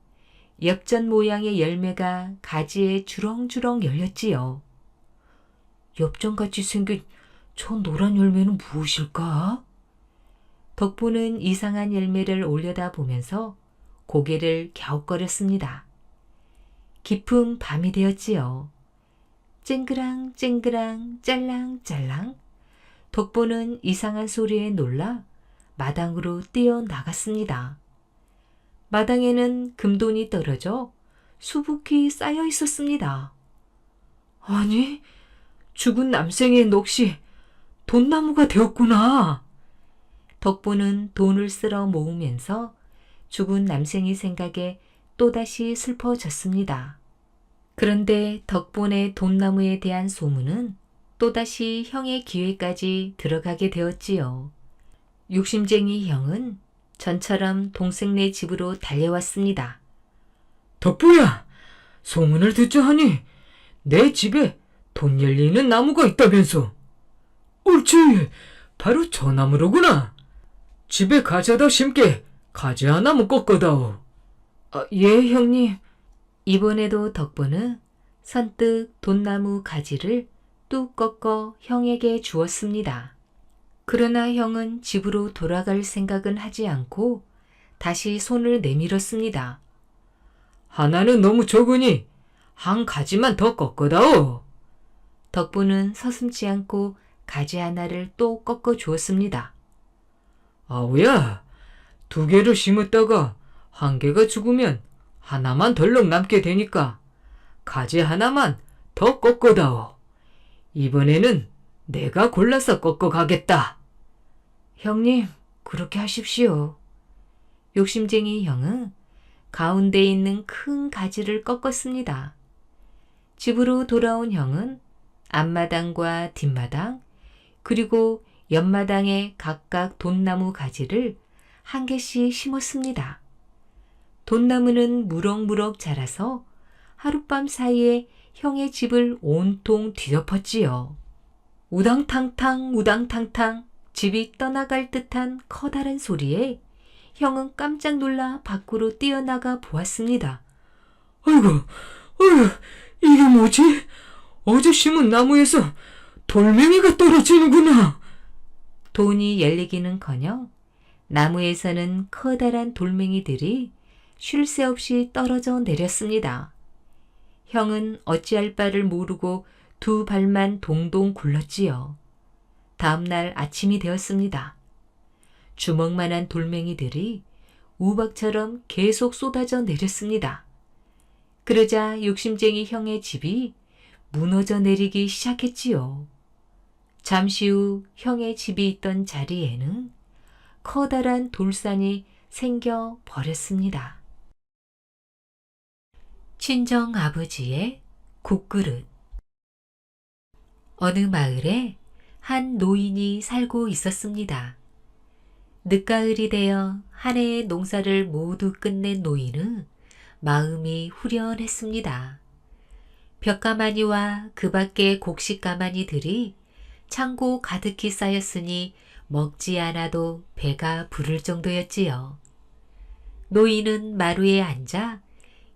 엽전 모양의 열매가 가지에 주렁주렁 열렸지요. 엽전같이 생긴 저 노란 열매는 무엇일까? 덕부는 이상한 열매를 올려다보면서 고개를 갸웃거렸습니다. 깊은 밤이 되었지요. 쨍그랑 쨍그랑 짤랑짤랑 덕보는 이상한 소리에 놀라 마당으로 뛰어나갔습니다. 마당에는 금돈이 떨어져 수북히 쌓여 있었습니다. 아니, 죽은 남생의 넋이 돈나무가 되었구나. 덕보는 돈을 쓸어 모으면서 죽은 남생이 생각에 또다시 슬퍼졌습니다. 그런데 덕본의 돈나무에 대한 소문은 또다시 형의 귀에까지 들어가게 되었지요. 욕심쟁이 형은 전처럼 동생네 집으로 달려왔습니다. 덕부야, 소문을 듣자 하니 내 집에 돈 열리는 나무가 있다면서. 옳지, 바로 저 나무로구나. 집에 가져다 심게 가지 하나무 꺾어다오. 예, 형님. 이번에도 덕보는 선뜻 돈나무 가지를 뚝 꺾어 형에게 주었습니다. 그러나 형은 집으로 돌아갈 생각은 하지 않고 다시 손을 내밀었습니다. 하나는 너무 적으니 한 가지만 더 꺾어다오. 덕보는 서슴지 않고 가지 하나를 또 꺾어 주었습니다. 아우야, 2개를 심었다가 1개가 죽으면 하나만 덜렁 남게 되니까 가지 하나만 더 꺾어다오. 이번에는 내가 골라서 꺾어 가겠다. 형님, 그렇게 하십시오. 욕심쟁이 형은 가운데 있는 큰 가지를 꺾었습니다. 집으로 돌아온 형은 앞마당과 뒷마당, 그리고 옆마당에 각각 돈나무 가지를 1개씩 심었습니다. 돈나무는 무럭무럭 자라서 하룻밤 사이에 형의 집을 온통 뒤덮었지요. 우당탕탕 우당탕탕 집이 떠나갈 듯한 커다란 소리에 형은 깜짝 놀라 밖으로 뛰어나가 보았습니다. 아이고, 이게 뭐지? 어제 심은 나무에서 돌멩이가 떨어지는구나. 돈이 열리기는커녕 나무에서는 커다란 돌멩이들이 쉴 새 없이 떨어져 내렸습니다. 형은 어찌할 바를 모르고 2 발만 동동 굴렀지요. 다음 날 아침이 되었습니다. 주먹만한 돌멩이들이 우박처럼 계속 쏟아져 내렸습니다. 그러자 욕심쟁이 형의 집이 무너져 내리기 시작했지요. 잠시 후 형의 집이 있던 자리에는 커다란 돌산이 생겨 버렸습니다. 친정 아버지의 국그릇. 어느 마을에 한 노인이 살고 있었습니다. 늦가을이 되어 한 해의 농사를 모두 끝낸 노인은 마음이 후련했습니다. 벽가마니와 그 밖의 곡식가마니들이 창고 가득히 쌓였으니 먹지 않아도 배가 부를 정도였지요. 노인은 마루에 앉아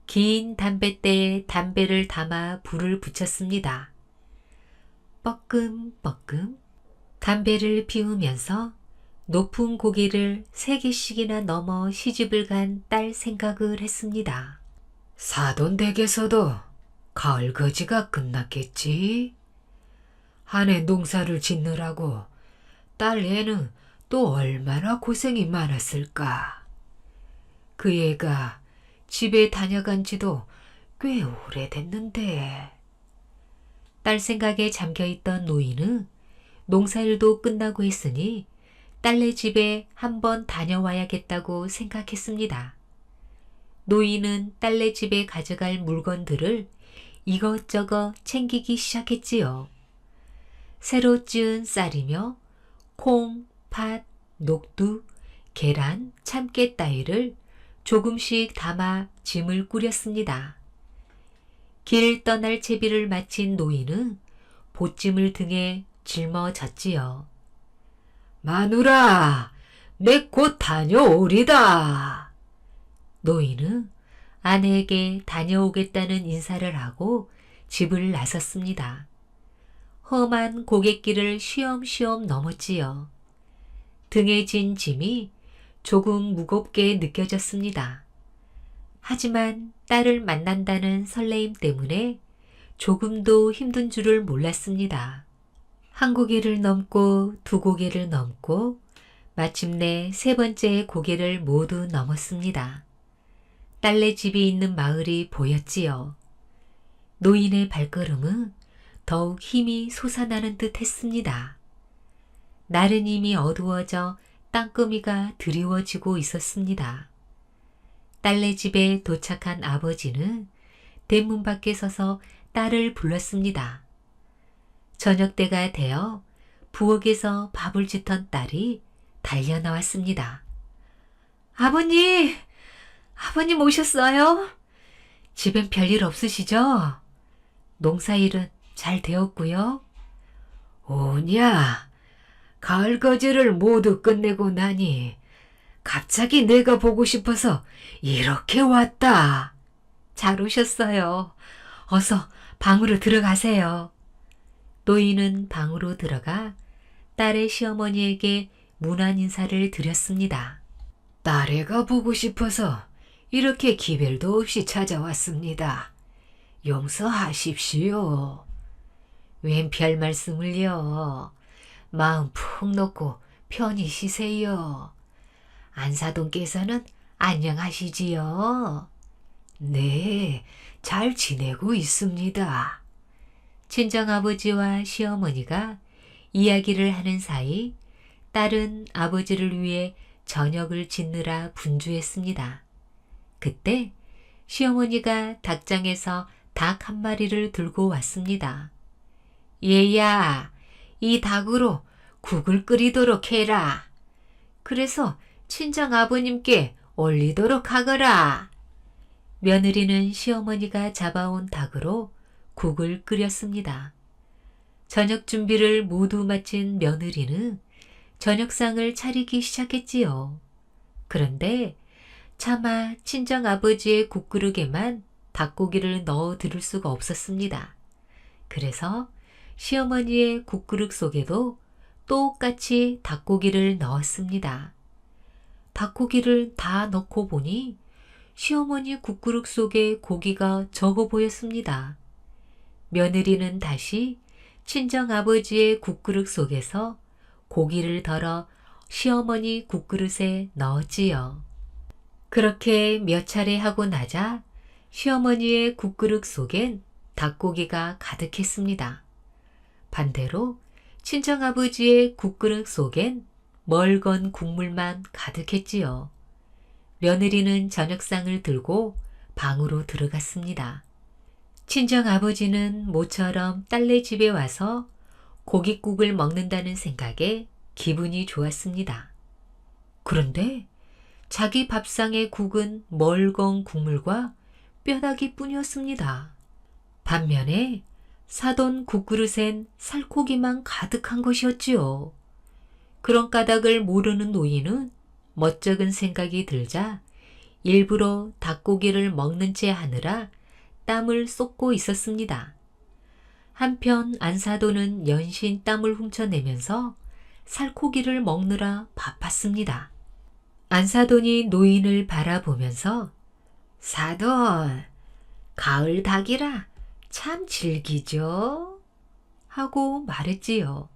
긴 담뱃대에 담배를 담아 불을 붙였습니다. 뻐끔뻐끔 담배를 피우면서 높은 고개를 3개씩이나 넘어 시집을 간 딸 생각을 했습니다. 사돈댁에서도 가을 거지가 끝났겠지? 한 해 농사를 짓느라고 딸 애는 또 얼마나 고생이 많았을까. 그 애가 집에 다녀간 지도 꽤 오래됐는데. 딸 생각에 잠겨있던 노인은 농사일도 끝나고 했으니 딸네 집에 한번 다녀와야겠다고 생각했습니다. 노인은 딸네 집에 가져갈 물건들을 이것저것 챙기기 시작했지요. 새로 찌은 쌀이며 콩, 팥, 녹두, 계란, 참깨 따위를 조금씩 담아 짐을 꾸렸습니다. 길 떠날 채비를 마친 노인은 보찜을 등에 짊어졌지요. 마누라, 내 곧 다녀오리다. 노인은 아내에게 다녀오겠다는 인사를 하고 집을 나섰습니다. 험한 고갯길을 쉬엄쉬엄 넘었지요. 등에 진 짐이 조금 무겁게 느껴졌습니다. 하지만 딸을 만난다는 설레임 때문에 조금도 힘든 줄을 몰랐습니다. 1고개를 넘고 2고개를 넘고 마침내 3번째 고개를 모두 넘었습니다. 딸네 집이 있는 마을이 보였지요. 노인의 발걸음은 더욱 힘이 솟아나는 듯 했습니다. 날은 이미 어두워져 땅거미가 드리워지고 있었습니다. 딸네 집에 도착한 아버지는 대문 밖에 서서 딸을 불렀습니다. 저녁 때가 되어 부엌에서 밥을 짓던 딸이 달려 나왔습니다. 아버님! 아버님 오셨어요? 집엔 별일 없으시죠? 농사일은 잘 되었고요. 오냐, 가을 거지를 모두 끝내고 나니 갑자기 내가 보고 싶어서 이렇게 왔다. 잘 오셨어요. 어서 방으로 들어가세요. 노인은 방으로 들어가 딸의 시어머니에게 문안 인사를 드렸습니다. 딸애가 보고 싶어서 이렇게 기별도 없이 찾아왔습니다. 용서하십시오. 웬 별 말씀을요. 마음 푹 놓고 편히 쉬세요. 안사돈께서는 안녕하시지요? 네, 잘 지내고 있습니다. 친정아버지와 시어머니가 이야기를 하는 사이 딸은 아버지를 위해 저녁을 짓느라 분주했습니다. 그때 시어머니가 닭장에서 닭 한 마리를 들고 왔습니다. 얘야, 이 닭으로 국을 끓이도록 해라. 그래서 친정 아버님께 올리도록 하거라. 며느리는 시어머니가 잡아온 닭으로 국을 끓였습니다. 저녁 준비를 모두 마친 며느리는 저녁상을 차리기 시작했지요. 그런데 차마 친정 아버지의 국그릇에만 닭고기를 넣어 드릴 수가 없었습니다. 그래서 시어머니의 국그릇 속에도 똑같이 닭고기를 넣었습니다. 닭고기를 다 넣고 보니 시어머니 국그릇 속에 고기가 적어 보였습니다. 며느리는 다시 친정아버지의 국그릇 속에서 고기를 덜어 시어머니 국그릇에 넣었지요. 그렇게 몇 차례 하고 나자 시어머니의 국그릇 속엔 닭고기가 가득했습니다. 반대로 친정아버지의 국그릇 속엔 멀건 국물만 가득했지요. 며느리는 저녁상을 들고 방으로 들어갔습니다. 친정아버지는 모처럼 딸네 집에 와서 고깃국을 먹는다는 생각에 기분이 좋았습니다. 그런데 자기 밥상의 국은 멀건 국물과 뼈다귀 뿐이었습니다. 반면에 사돈 국그릇엔 살코기만 가득한 것이었지요. 그런 까닭을 모르는 노인은 멋쩍은 생각이 들자 일부러 닭고기를 먹는 채 하느라 땀을 쏟고 있었습니다. 한편 안사돈은 연신 땀을 훔쳐내면서 살코기를 먹느라 바빴습니다. 안사돈이 노인을 바라보면서 사돈, 가을 닭이라 참 질기죠? 하고 말했지요.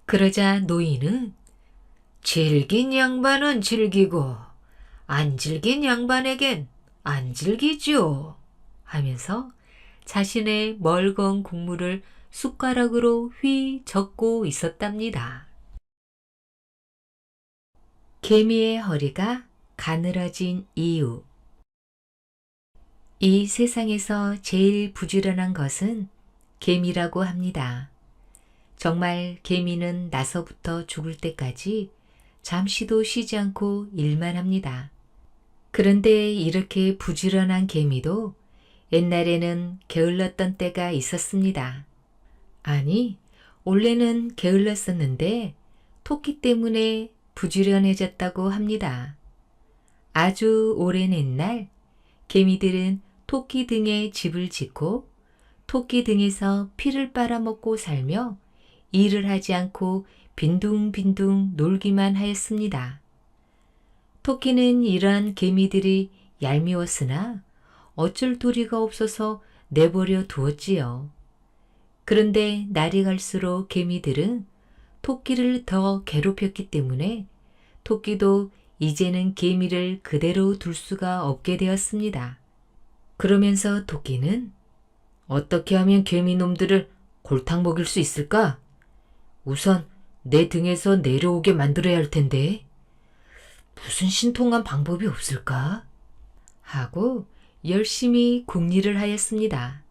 그러자 노인은 질긴 양반은 질기고 안 질긴 양반에겐 안 질기죠 하면서 자신의 멀건 국물을 숟가락으로 휘 젓고 있었답니다. 개미의 허리가 가늘어진 이유. 이 세상에서 제일 부지런한 것은 개미라고 합니다. 정말 개미는 나서부터 죽을 때까지 잠시도 쉬지 않고 일만 합니다. 그런데 이렇게 부지런한 개미도 옛날에는 게을렀던 때가 있었습니다. 아니, 원래는 게을렀었는데 토끼 때문에 부지런해졌다고 합니다. 아주 오랜 옛날 개미들은 토끼 등에 집을 짓고 토끼 등에서 피를 빨아먹고 살며 일을 하지 않고 빈둥빈둥 놀기만 하였습니다. 토끼는 이러한 개미들이 얄미웠으나 어쩔 도리가 없어서 내버려 두었지요. 그런데 날이 갈수록 개미들은 토끼를 더 괴롭혔기 때문에 토끼도 이제는 개미를 그대로 둘 수가 없게 되었습니다. 그러면서 토끼는 어떻게 하면 개미놈들을 골탕 먹일 수 있을까? 우선 내 등에서 내려오게 만들어야 할 텐데. 무슨 신통한 방법이 없을까? 하고 열심히 궁리를 하였습니다.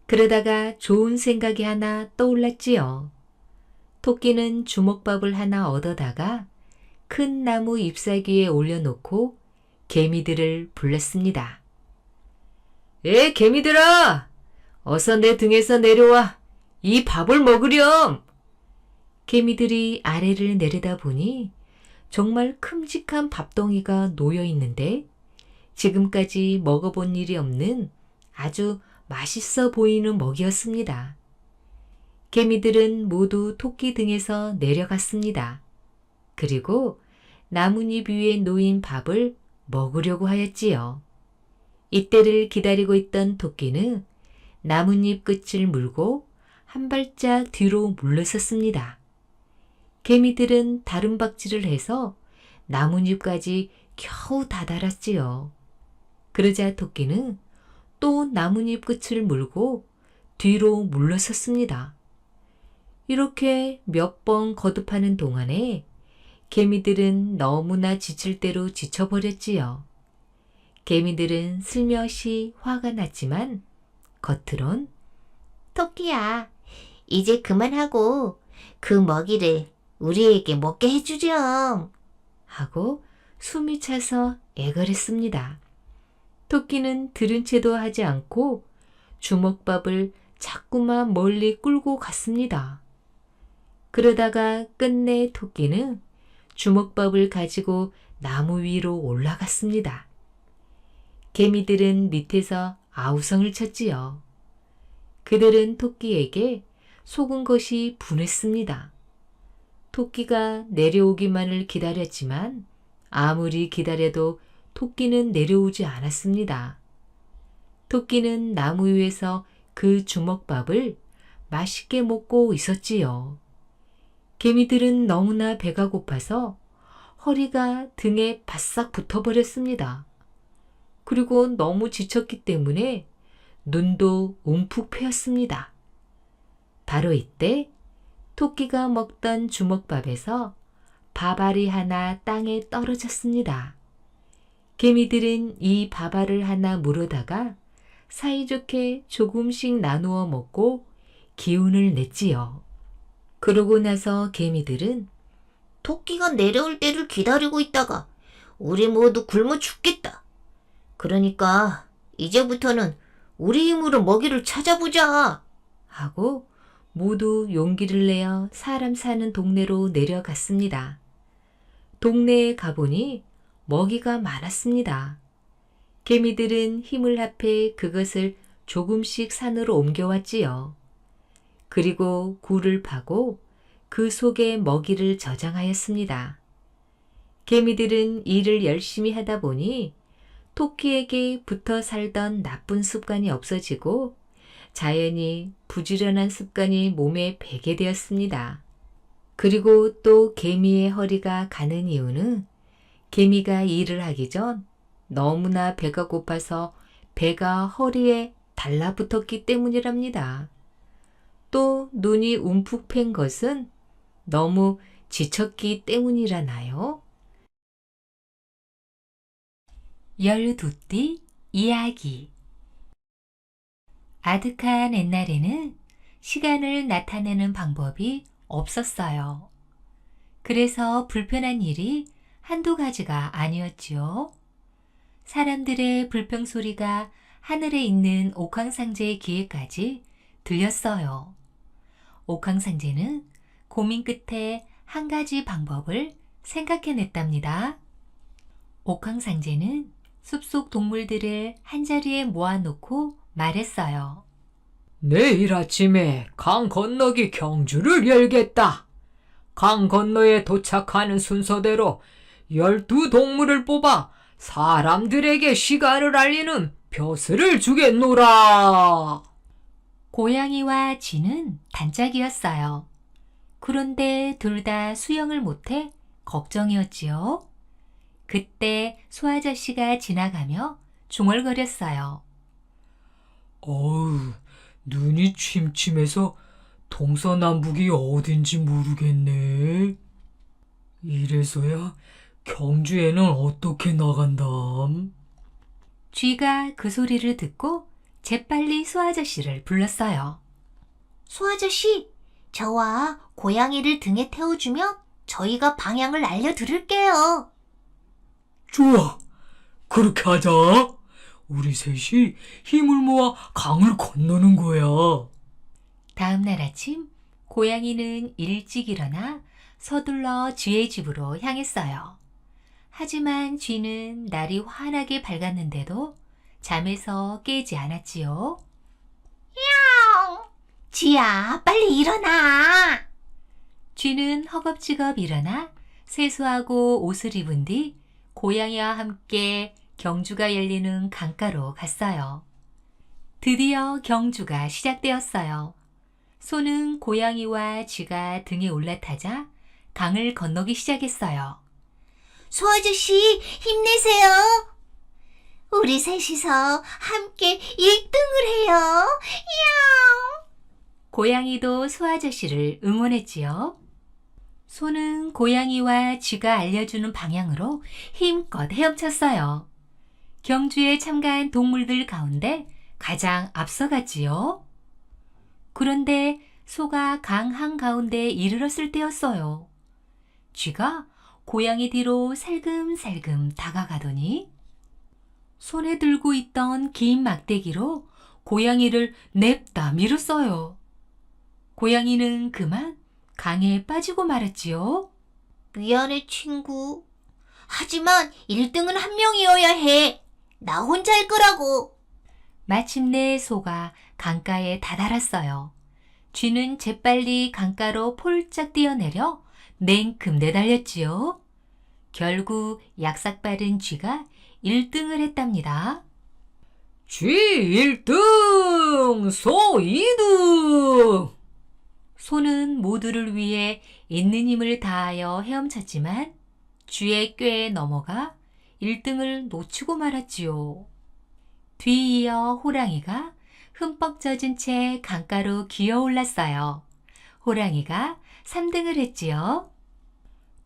그러다가 좋은 생각이 하나 떠올랐지요. 토끼는 주먹밥을 하나 얻어다가 큰 나무 잎사귀에 올려놓고 개미들을 불렀습니다. 개미들아! 어서 내 등에서 내려와. 이 밥을 먹으렴. 개미들이 아래를 내려다보니 정말 큼직한 밥덩이가 놓여 있는데 지금까지 먹어본 일이 없는 아주 맛있어 보이는 먹이였습니다. 개미들은 모두 토끼 등에서 내려갔습니다. 그리고 나뭇잎 위에 놓인 밥을 먹으려고 하였지요. 이때를 기다리고 있던 토끼는 나뭇잎 끝을 물고 한 발짝 뒤로 물러섰습니다. 개미들은 다름박질을 해서 나뭇잎까지 겨우 다다랐지요. 그러자 토끼는 또 나뭇잎 끝을 물고 뒤로 물러섰습니다. 이렇게 몇 번 거듭하는 동안에 개미들은 너무나 지칠 대로 지쳐버렸지요. 개미들은 슬며시 화가 났지만 겉으론 토끼야, 이제 그만하고 그 먹이를 우리에게 먹게 해주렴. 하고 숨이 차서 애걸했습니다. 토끼는 들은 채도 하지 않고 주먹밥을 자꾸만 멀리 끌고 갔습니다. 그러다가 끝내 토끼는 주먹밥을 가지고 나무 위로 올라갔습니다. 개미들은 밑에서 아우성을 쳤지요. 그들은 토끼에게 속은 것이 분했습니다. 토끼가 내려오기만을 기다렸지만 아무리 기다려도 토끼는 내려오지 않았습니다. 토끼는 나무 위에서 그 주먹밥을 맛있게 먹고 있었지요. 개미들은 너무나 배가 고파서 허리가 등에 바싹 붙어버렸습니다. 그리고 너무 지쳤기 때문에 눈도 움푹 패였습니다. 바로 이때 토끼가 먹던 주먹밥에서 밥알이 하나 땅에 떨어졌습니다. 개미들은 이 밥알을 하나 물어다가 사이좋게 조금씩 나누어 먹고 기운을 냈지요. 그러고 나서 개미들은 토끼가 내려올 때를 기다리고 있다가 우리 모두 굶어 죽겠다. 그러니까 이제부터는 우리 힘으로 먹이를 찾아보자. 하고 모두 용기를 내어 사람 사는 동네로 내려갔습니다. 동네에 가보니 먹이가 많았습니다. 개미들은 힘을 합해 그것을 조금씩 산으로 옮겨왔지요. 그리고 굴을 파고 그 속에 먹이를 저장하였습니다. 개미들은 일을 열심히 하다 보니 토끼에게 붙어 살던 나쁜 습관이 없어지고 자연히 부지런한 습관이 몸에 배게 되었습니다. 그리고 또 개미의 허리가 가는 이유는 개미가 일을 하기 전 너무나 배가 고파서 배가 허리에 달라붙었기 때문이랍니다. 또 눈이 움푹 팬 것은 너무 지쳤기 때문이라나요? 12띠 이야기. 아득한 옛날에는 시간을 나타내는 방법이 없었어요. 그래서 불편한 일이 한두 가지가 아니었지요. 사람들의 불평소리가 하늘에 있는 옥황상제의 귀에까지 들렸어요. 옥황상제는 고민 끝에 한 가지 방법을 생각해냈답니다. 옥황상제는 숲속 동물들을 한자리에 모아놓고 말했어요. 내일 아침에 강 건너기 경주를 열겠다. 강 건너에 도착하는 순서대로 12동물을 뽑아 사람들에게 시간을 알리는 벼슬을 주겠노라. 고양이와 쥐는 단짝이었어요. 그런데 둘 다 수영을 못해 걱정이었지요. 그때 소아저씨가 지나가며 중얼거렸어요. 어우, 눈이 침침해서 동서남북이 어딘지 모르겠네. 이래서야 경주에는 어떻게 나간담? 쥐가 그 소리를 듣고 재빨리 소아저씨를 불렀어요. 소아저씨, 저와 고양이를 등에 태워주면 저희가 방향을 알려드릴게요. 좋아, 그렇게 하자. 우리 셋이 힘을 모아 강을 건너는 거야. 다음 날 아침 고양이는 일찍 일어나 서둘러 쥐의 집으로 향했어요. 하지만 쥐는 날이 환하게 밝았는데도 잠에서 깨지 않았지요. 쥐야, 빨리 일어나. 쥐는 허겁지겁 일어나 세수하고 옷을 입은 뒤 고양이와 함께 경주가 열리는 강가로 갔어요. 드디어 경주가 시작되었어요. 소는 고양이와 쥐가 등에 올라타자 강을 건너기 시작했어요. 소아저씨, 힘내세요. 우리 셋이서 함께 1등을 해요. 야옹. 고양이도 소아저씨를 응원했지요. 소는 고양이와 쥐가 알려주는 방향으로 힘껏 헤엄쳤어요. 경주에 참가한 동물들 가운데 가장 앞서갔지요. 그런데 소가 강 한가운데에 이르렀을 때였어요. 쥐가 고양이 뒤로 살금살금 다가가더니 손에 들고 있던 긴 막대기로 고양이를 냅다 밀었어요. 고양이는 그만 강에 빠지고 말았지요. 미안해, 친구. 하지만 1등은 한 명이어야 해. 나 혼자 할 거라고. 마침내 소가 강가에 다다랐어요. 쥐는 재빨리 강가로 폴짝 뛰어내려 냉큼 내달렸지요. 결국 약삭빠른 쥐가 1등을 했답니다. 쥐 1등, 소 2등. 소는 모두를 위해 있는 힘을 다하여 헤엄쳤지만 쥐의 꾀에 넘어가 1등을 놓치고 말았지요. 뒤이어 호랑이가 흠뻑 젖은 채 강가로 기어올랐어요. 호랑이가 3등을 했지요.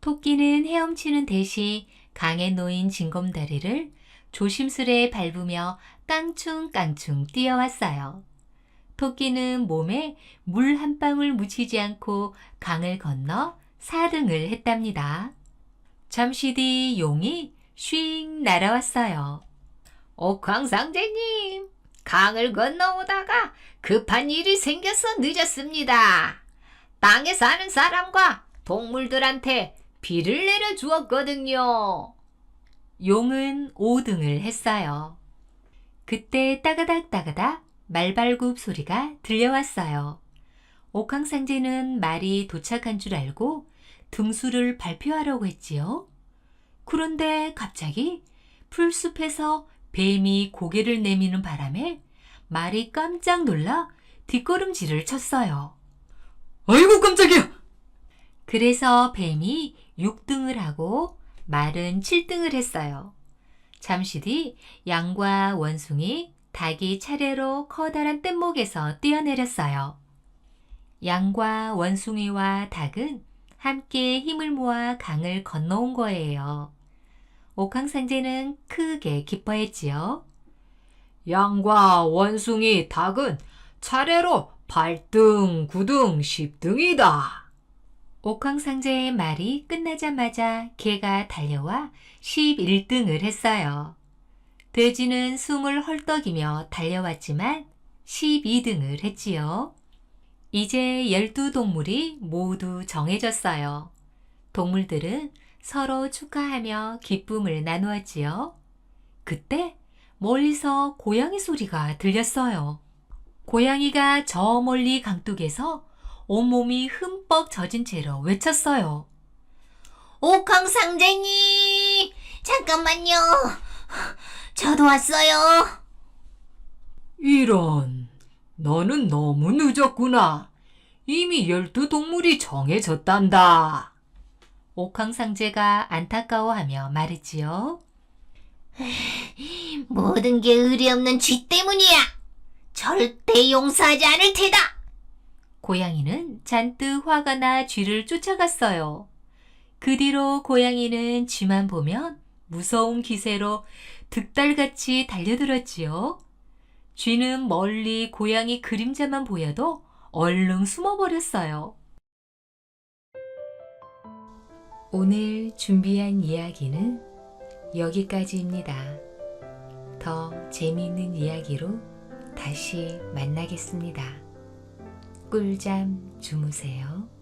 토끼는 헤엄치는 대신 강에 놓인 징검다리를 조심스레 밟으며 깡충깡충 뛰어왔어요. 토끼는 몸에 물 한 방울 묻히지 않고 강을 건너 4등을 했답니다. 잠시 뒤 용이 쉥 날아왔어요. 옥황상제님, 강을 건너오다가 급한 일이 생겨서 늦었습니다. 땅에 사는 사람과 동물들한테 비를 내려주었거든요. 용은 5등을 했어요. 그때 따가닥 따가닥 말발굽 소리가 들려왔어요. 옥황상제는 말이 도착한 줄 알고 등수를 발표하려고 했지요. 그런데 갑자기 풀숲에서 뱀이 고개를 내미는 바람에 말이 깜짝 놀라 뒷걸음질을 쳤어요. 아이고 깜짝이야. 그래서 뱀이 6등을 하고 말은 7등을 했어요. 잠시 뒤 양과 원숭이, 닭이 차례로 커다란 뗏목에서 뛰어내렸어요. 양과 원숭이와 닭은 함께 힘을 모아 강을 건너온 거예요. 옥황상제는 크게 기뻐했지요. 양과 원숭이, 닭은 차례로 8등, 9등, 10등이다. 옥황상제의 말이 끝나자마자 개가 달려와 11등을 했어요. 돼지는 숨을 헐떡이며 달려왔지만 12등을 했지요. 이제 12동물이 모두 정해졌어요. 동물들은 서로 축하하며 기쁨을 나누었지요. 그때 멀리서 고양이 소리가 들렸어요. 고양이가 저 멀리 강둑에서 온몸이 흠뻑 젖은 채로 외쳤어요. 옥황상제님, 잠깐만요. 저도 왔어요. 이런, 너는 너무 늦었구나. 이미 12동물이 정해졌단다. 옥황상제가 안타까워하며 말했지요. 모든 게 의리 없는 쥐 때문이야. 절대 용서하지 않을 테다. 고양이는 잔뜩 화가 나 쥐를 쫓아갔어요. 그 뒤로 고양이는 쥐만 보면 무서운 기세로 득달같이 달려들었지요. 쥐는 멀리 고양이 그림자만 보여도 얼른 숨어버렸어요. 오늘 준비한 이야기는 여기까지입니다. 더 재미있는 이야기로 다시 만나겠습니다. 꿀잠 주무세요.